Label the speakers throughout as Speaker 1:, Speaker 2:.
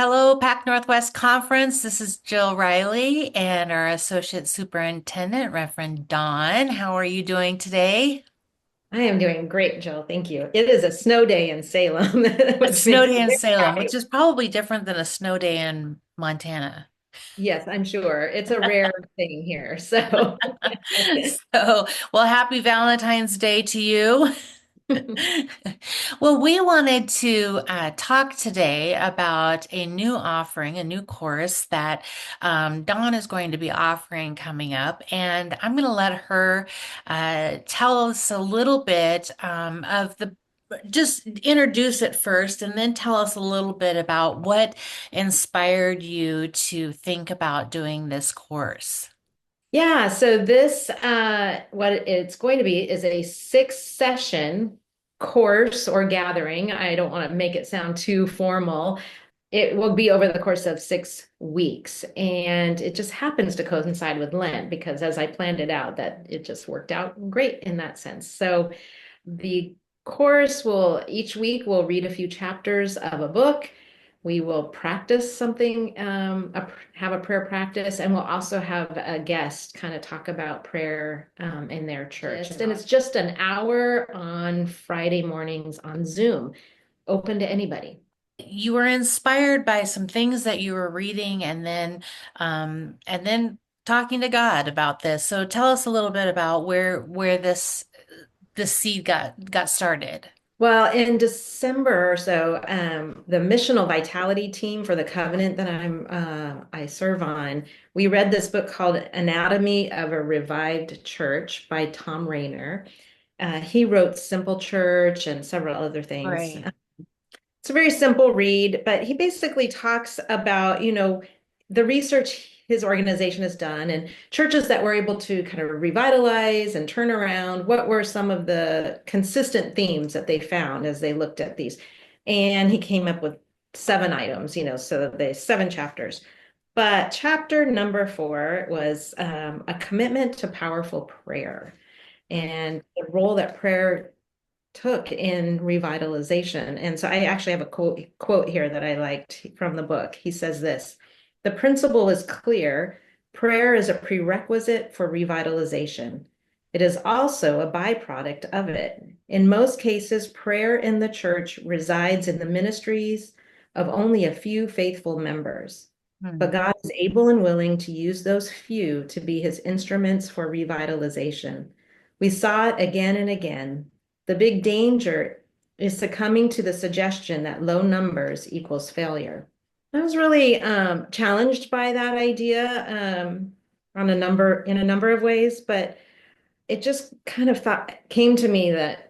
Speaker 1: Hello, Pac Northwest Conference. This is Jill Riley and our Associate Superintendent, Reverend Don. How are you doing today?
Speaker 2: I am doing great, Jill. Thank you. It is a snow day in Salem,
Speaker 1: A
Speaker 2: which
Speaker 1: snow
Speaker 2: makes
Speaker 1: day
Speaker 2: me
Speaker 1: in
Speaker 2: very
Speaker 1: Salem,
Speaker 2: happy.
Speaker 1: which is probably different than a snow day in Montana.
Speaker 2: Yes, I'm sure. It's a rare thing here. So,
Speaker 1: So, well, happy Valentine's Day to you. Well, we wanted to talk today about a new offering, a new course that Dawn is going to be offering coming up. And I'm going to let her tell us a little bit of just introduce it first and then tell us a little bit about what inspired you to think about doing this course.
Speaker 2: yeah, so this, what it's going to be is a 6 session course or gathering. I don't want to make it sound too formal. It will be over the course of 6 weeks, and it just happens to coincide with Lent because as I planned it out, that it just worked out great in that sense. So the course will each week we'll read a few chapters of a book. We will practice something, have a prayer practice, and we'll also have a guest kind of talk about prayer in their church. And it's just an hour on Friday mornings on Zoom, open to anybody.
Speaker 1: You were inspired by some things that you were reading and then talking to God about this. So tell us a little bit about where this seed got started.
Speaker 2: Well, in December or so, the missional vitality team for the covenant that I serve on, we read this book called Anatomy of a Revived Church by Tom Rainer. He wrote Simple Church and several other things.
Speaker 1: Right.
Speaker 2: It's a very simple read, but he basically talks about, the research his organization has done and churches that were able to kind of revitalize and turn around. What were some of the consistent themes that they found as they looked at these? And he came up with 7 items, so the 7 chapters. But chapter number 4 was a commitment to powerful prayer and the role that prayer took in revitalization. And so I actually have a quote here that I liked from the book. He says this: "The principle is clear. Prayer is a prerequisite for revitalization. It is also a byproduct of it. In most cases, prayer in the church resides in the ministries of only a few faithful members. But
Speaker 1: Hmm.
Speaker 2: God is able and willing to use those few to be his instruments for revitalization. We saw it again and again. The big danger is succumbing to the suggestion that low numbers equals failure." I was really challenged by that idea in a number of ways, but it just kind of came to me that,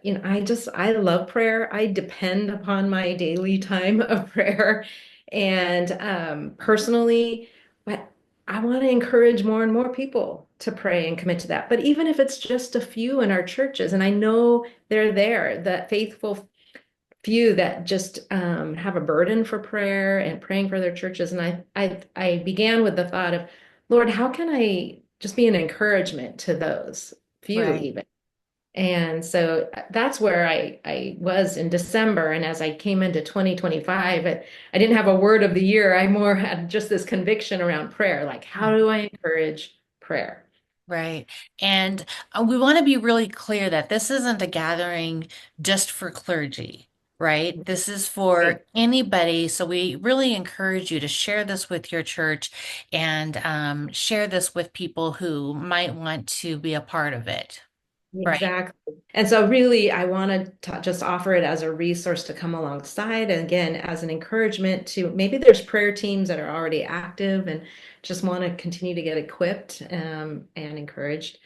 Speaker 2: I love prayer. I depend upon my daily time of prayer. And personally, but I want to encourage more and more people to pray and commit to that. But even if it's just a few in our churches, and I know they're there, that faithful few that just have a burden for prayer and praying for their churches. And I began with the thought of, Lord, how can I just be an encouragement to those few
Speaker 1: Right.
Speaker 2: even? And so that's where I was in December. And as I came into 2025, I didn't have a word of the year. I more had just this conviction around prayer, like, how do I encourage prayer?
Speaker 1: Right. And we want to be really clear that this isn't a gathering just for clergy, right? This is
Speaker 2: Right.
Speaker 1: for anybody. So we really encourage you to share this with your church and share this with people who might want to be a part of it. Right.
Speaker 2: Exactly. And so really, I want to just offer it as a resource to come alongside. And again, as an encouragement to maybe there's prayer teams that are already active and just want to continue to get equipped and encouraged.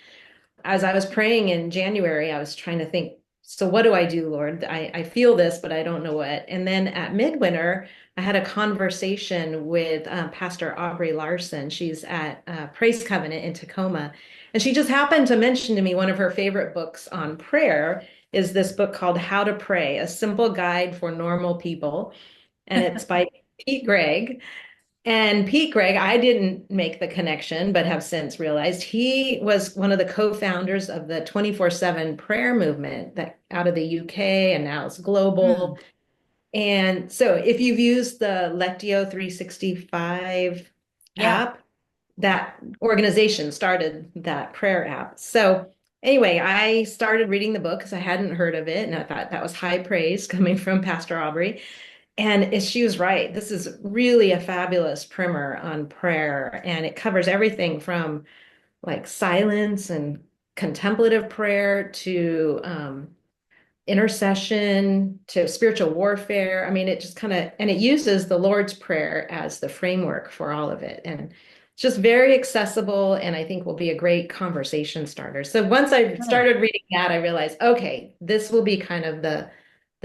Speaker 2: As I was praying in January, I was trying to think, so what do I do, Lord? I feel this, but I don't know what. And then at midwinter, I had a conversation with Pastor Aubrey Larson. She's at Praise Covenant in Tacoma. And she just happened to mention to me one of her favorite books on prayer is this book called How to Pray, a simple guide for normal people. And it's by Pete Gregg. And Pete Gregg, I didn't make the connection, but have since realized he was one of the co-founders of the 24/7 prayer movement that out of the UK and now it's
Speaker 1: Hmm.
Speaker 2: global. And so if you've used the Lectio 365
Speaker 1: Yeah.
Speaker 2: app, that organization started that prayer app. So anyway, I started reading the book because I hadn't heard of it, and I thought that was high praise coming from Pastor Aubrey. And she was right. This is really a fabulous primer on prayer, and it covers everything from like silence and contemplative prayer to intercession to spiritual warfare. I mean, it just kind of, and it uses the Lord's Prayer as the framework for all of it. And it's just very accessible, and I think will be a great conversation starter. So once I
Speaker 1: Good.
Speaker 2: started reading that, I realized, okay, this will be kind of the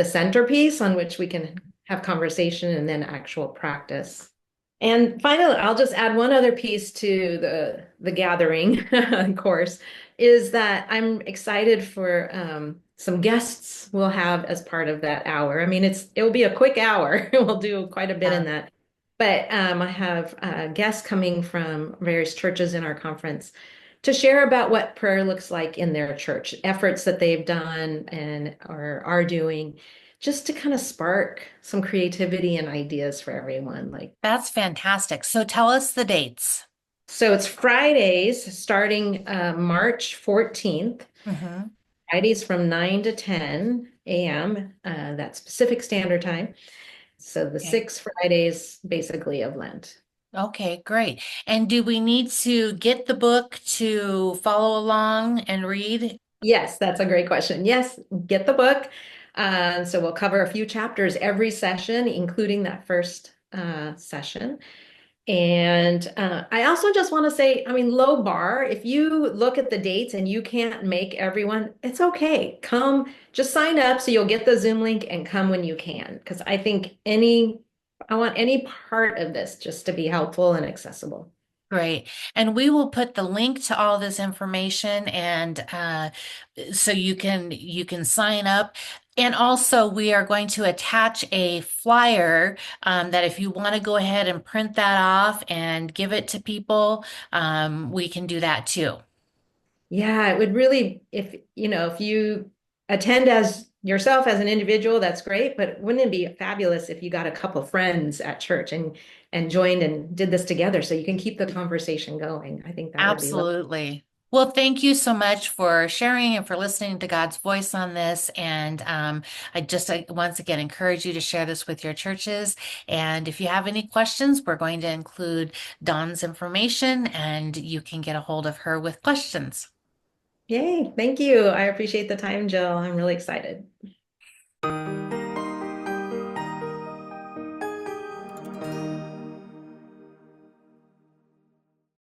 Speaker 2: centerpiece on which we can have conversation and then actual practice. And finally, I'll just add one other piece to the gathering course is that I'm excited for some guests we'll have as part of that hour. I mean, it'll be a quick hour. We'll do quite a bit in
Speaker 1: Yeah.
Speaker 2: that. But I have guests coming from various churches in our conference to share about what prayer looks like in their church, efforts that they've done and or are doing, just to kind of spark some creativity and ideas for everyone. Like,
Speaker 1: That's fantastic. So tell us the dates.
Speaker 2: so it's Fridays starting March 14th,
Speaker 1: Hmm.
Speaker 2: Fridays from 9 to 10 a.m. That's Pacific Standard Time. So the
Speaker 1: Okay.
Speaker 2: 6 Fridays basically of Lent.
Speaker 1: Okay, great. And do we need to get the book to follow along and read?
Speaker 2: Yes, that's a great question. Yes, get the book. So we'll cover a few chapters every session, including that first session. And I also just want to say, I mean, low bar, if you look at the dates and you can't make everyone, it's okay. Come, just sign up so you'll get the Zoom link and come when you can. Because I want any part of this just to be helpful and accessible.
Speaker 1: Great. And we will put the link to all this information and so you can sign up. And also we are going to attach a flyer that if you want to go ahead and print that off and give it to people, we can do that too.
Speaker 2: Yeah, it would really, if you attend as yourself as an individual, that's great. But wouldn't it be fabulous if you got a couple friends at church and joined and did this together so you can keep the conversation going? I think that would be lovely.
Speaker 1: Absolutely. Well, thank you so much for sharing and for listening to God's voice on this. And I once again encourage you to share this with your churches. And if you have any questions, we're going to include Dawn's information and you can get a hold of her with questions.
Speaker 2: Yay, thank you. I appreciate the time, Jill. I'm really excited.